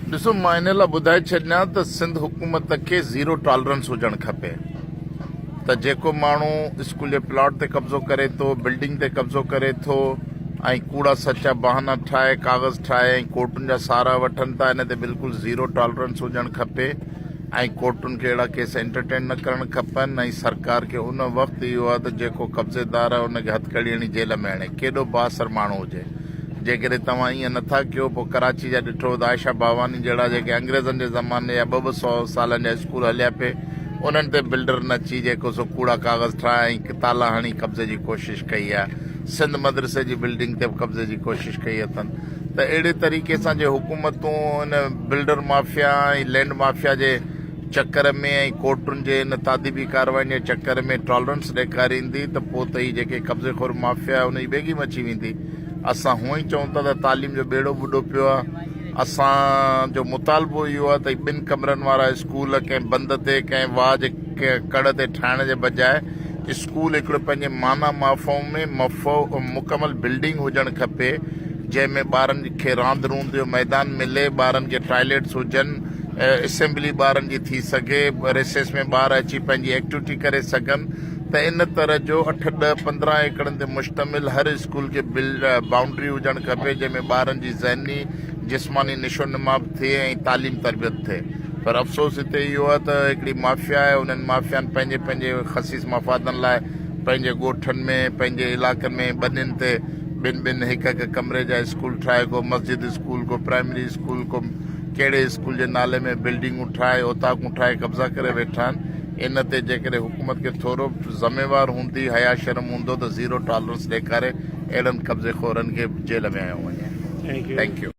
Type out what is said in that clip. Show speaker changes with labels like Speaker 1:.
Speaker 1: ॾिसो मां इन लाइ ॿुधाए छॾियां त सिंध हुकूमत खे ज़ीरो टॉलरेंस हुजणु खपे त जेको माण्हू स्कूल जे प्लॉट ते कब्ज़ो करे थो, बिल्डिंग ते कब्ज़ो करे थो ऐं कूड़ा सचा बहाना ठाहे, कागज़ ठाहे ऐं कोर्टुनि जा सहारा वठनि था, इन ते बिल्कुलु ज़ीरो टॉलरेंस हुजणु खपे ऐं कोर्टुनि खे अहिड़ा केस एंटरटेन न करणु खपनि ऐं सरकार खे उन वक़्तु इहो आहे त जेको कब्ज़ेदार आहे उनखे हथकड़ी हणी जेल में हणे, केॾो बासर माण्हू हुजे। जेकॾहिं तव्हां ईअं नथा कयो, पोइ कराची जा ॾिठो त आयशा बावानी जहिड़ा जेके अंग्रेज़नि जे ज़माने जा 200 सालनि जा स्कूल हलिया पिए, उन्हनि ते बिल्डर न अची जेको सो कूड़ा कागज़ ठाहे ऐं ताला हणी कब्ज़े जी कोशिशि कई आहे। सिंध मदरसे जी बिल्डिंग ते कब्ज़े जी कोशिशि कई अथनि। त अहिड़े तरीक़े सां जे हुकूमतूं इन बिल्डर माफ़िया ऐं लैंड माफ़िया जे चक्कर में ऐं कोर्टुनि जे इन तादीबी कार्रवाइनि जे चक्कर में टॉलरेंस ॾेखारींदी त पोइ त ही जेके कब्ज़ेखोर माफ़िया उन जी बेगी मची वेंदी। असां हूअं ई चऊं था त तालीम जो बेड़ो ॿुॾो पियो आहे। असांजो मुतालबो इहो आहे त 2 कमरनि वारा स्कूल कंहिं बंद ते, कंहिं वाज कंहिं कड़ ते ठाहिण जे बजाए स्कूल हिकिड़ो पंहिंजे माना माफ़ो में मुकमल बिल्डिंग हुजणु खपे, जंहिंमें ॿारनि खे रांदि रूंद जो मैदान मिले, ॿारनि खे टॉयलेट्स हुजनि, असेंबली ॿारनि जी थी सघे, रिसेस में ॿार अची पंहिंजी एक्टिविटी करे सघनि। त इन तरह जो 8, 10, 15 एकड़नि ते मुश्तमिल हर स्कूल खे बाउंड्री हुजणु खपे, जंहिंमें ॿारनि जी ज़हनी जिस्मानी निशो नमा थिए ऐं तालीम तरबियत थिए। पर अफ़सोस हिते इहो आहे त हिकिड़ी माफ़िया आहे, उन्हनि माफ़ियानि पंहिंजे पंहिंजे ख़सीस मफ़ादनि लाइ पंहिंजे ॻोठनि में, पंहिंजे इलाइक़नि में ॿनियुनि ते 2 हिकु कमरे जा स्कूल ठाहे, को मस्जिद स्कूल, को प्राइमरी स्कूल, को कहिड़े स्कूल जे नाले में बिल्डिंगूं ठाहे, ओताकूं ठाहे कब्ज़ा करे वेठा आहिनि। इन ते जेकॾहिं हुकूमत खे थोरो ज़िम्मेवार हूंदी, हया शर्म हूंदो त ज़ीरो टॉलरेंस ॾेखारे अहिड़नि कब्ज़ेखोरनि खे जेल में आयो वञे। Thank U.